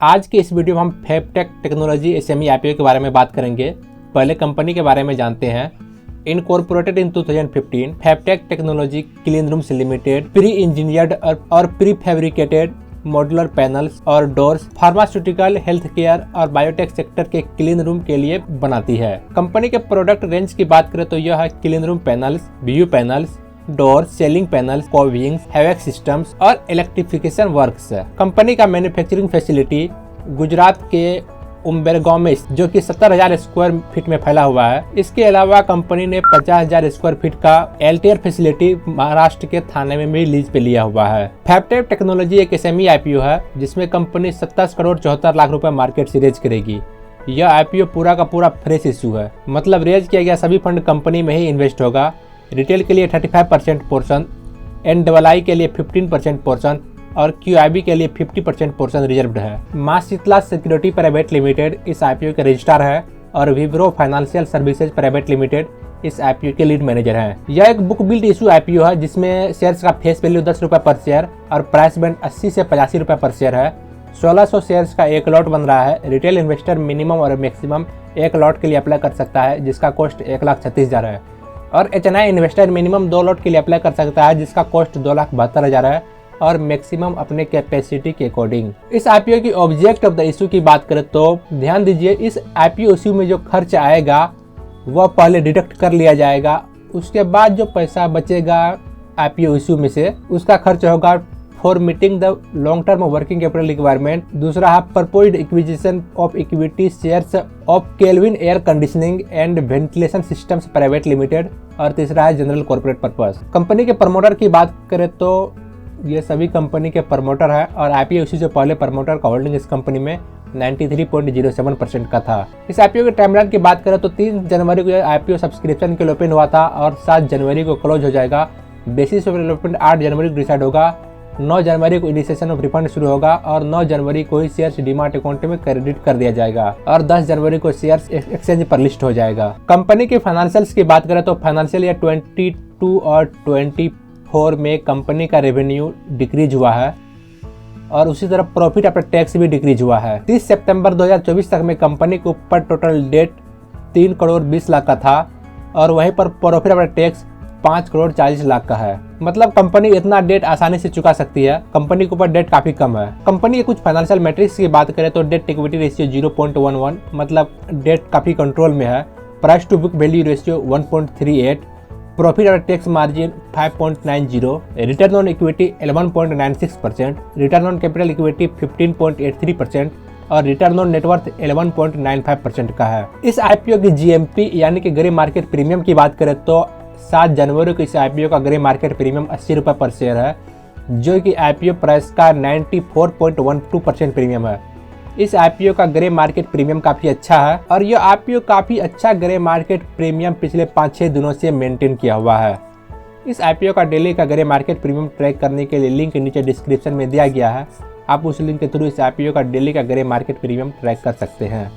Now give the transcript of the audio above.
आज के इस वीडियो में हम फैबटेक टेक्नोलॉजी एसएमई आईपीओ के बारे में बात करेंगे। पहले कंपनी के बारे में जानते हैं। Incorporated in 2015, Fabtech Technology Clean Rooms Limited pre engineered और प्री फैब्रिकेटेड मॉड्यूलर पैनल्स और डोर्स फार्मास्यूटिकल, हेल्थ केयर और बायोटेक सेक्टर के क्लीन रूम के लिए बनाती है। कंपनी के प्रोडक्ट रेंज की बात करें तो यह है clean room panels, view panels, door, ceiling panels, covings, HVAC systems और इलेक्ट्रिफिकेशन वर्क्स है। कंपनी का मैन्युफैक्चरिंग फैसिलिटी गुजरात के उम्बेरगांव में, जो कि 70,000 स्क्वायर फीट में फैला हुआ है। इसके अलावा कंपनी ने 50,000 स्क्वायर फीट का एलटीआर फैसिलिटी महाराष्ट्र के थाने में भी लीज पे लिया हुआ है। फैबटेक टेक्नोलॉजी एक एसएमई आईपीओ है जिसमें कंपनी 27 करोड़ 74 लाख रुपए मार्केट से रेज करेगी। यह आईपीओ पूरा का पूरा फ्रेश इशू है, मतलब रेज किया गया सभी फंड कंपनी में ही इन्वेस्ट होगा। रिटेल के लिए 35% पोर्शन, एनडब्ल्यूआई के लिए 15% पोर्शन और क्यूआईबी के लिए 50% पोर्शन रिजर्व्ड है। मां शीतला सिक्योरिटी प्राइवेट लिमिटेड इस आईपीओ के रजिस्ट्रार है और Wipro financial services private limited इस आईपीओ के लीड मैनेजर हैं। यह एक बुक बिल्ड इशू आईपीओ है जिसमें शेयर्स का फेस वैल्यू 10 रुपए पर शेयर और प्राइस बैंड 80 से 85 रुपए पर शेयर है। 1600 शेयर्स का एक लॉट बन रहा है। रिटेल इन्वेस्टर मिनिमम और मैक्सिमम एक लॉट के लिए अप्लाई कर सकता है जिसका कॉस्ट 1,36,000 है और एचएनआई इन्वेस्टर मिनिमम 2 लॉट के लिए अप्लाई कर सकता है जिसका कॉस्ट 2,72,000 है और मैक्सिमम अपने कैपेसिटी के अकॉर्डिंग। इस आईपीओ की ऑब्जेक्ट ऑफ द इशू की बात करें तो ध्यान दीजिए, इस आईपीओ इशू में जो खर्च आएगा वह पहले डिडक्ट कर लिया जाएगा। उसके बाद जो पैसा बचेगा आईपीओ इशू में से उसका खर्च होगा for meeting the long term working capital requirement. दूसरा है proposed acquisition of equity shares of kelvin air conditioning and ventilation systems private limited और तीसरा है जनरल कॉर्पोरेट पर्पस। कंपनी के प्रमोटर की बात करें तो ये सभी कंपनी के प्रमोटर है और आईपीओ इशू से पहले प्रमोटर का होल्डिंग इस कंपनी में 93.07% का था। इस आईपीओ के टाइमलाइन की बात करें तो 3 जनवरी को आईपीओ सब्सक्रिप्शन के लिए ओपन हुआ था और 7 जनवरी को क्लोज हो जाएगा। बेसिस ऑफ डेवलपमेंट 8 जनवरी को डिसाइड होगा। 9 जनवरी को इनिशिएशन ऑफ रिफंड शुरू होगा और 9 जनवरी को ही शेयर्स डीमार्ट अकाउंट में क्रेडिट कर दिया जाएगा और 10 जनवरी को शेयर्स एक्सचेंज पर लिस्ट हो जाएगा। कंपनी के फाइनेंशियल्स की बात करें तो फाइनेंशियल ईयर 22 और 24 में कंपनी का रेवेन्यू डिक्रीज हुआ है और उसी तरह प्रॉफिट आफ्टर टैक्स भी डिक्रीज हुआ है। 30 सितंबर 2024 तक में कंपनी के ऊपर टोटल डेट 3 करोड़ 20 लाख का था और वहीं पर profit after tax 5 crore 40 lakh का है। मतलब कंपनी इतना डेट आसानी से चुका सकती है। कंपनी के ऊपर डेट काफी कम है। कंपनी के कुछ फाइनेंशियल मैट्रिक्स की बात करें तो डेट इक्विटी रेशियो 0.11, मतलब डेट काफी कंट्रोल में है। Price to book value ratio 1.38, profit after tax margin 5.90, return on equity 11.96%, return on capital equity 15.83% और रिटर्न ऑन नेटवर्थ 11.95% का है। इस आईपीओ की जीएमपी यानी कि ग्रे मार्केट प्रीमियम की बात करें तो 7 जनवरी को इस आईपीओ का ग्रे मार्केट प्रीमियम 80 रुपए पर शेयर है, जो कि आईपीओ प्राइस का 94.12% प्रीमियम है। इस आईपीओ का ग्रे मार्केट प्रीमियम काफी अच्छा है और यह आईपीओ काफी अच्छा ग्रे मार्केट प्रीमियम पिछले 5-6 दिनों से मेंटेन किया हुआ है। इस आईपीओ का डेली का ग्रे मार्केट प्रीमियम ट्रैक करने के लिए लिंक नीचे डिस्क्रिप्शन में दिया गया है। आप उस लिंक के थ्रू इस आईपीओ का डेली का ग्रे मार्केट प्रीमियम ट्रैक कर सकते हैं।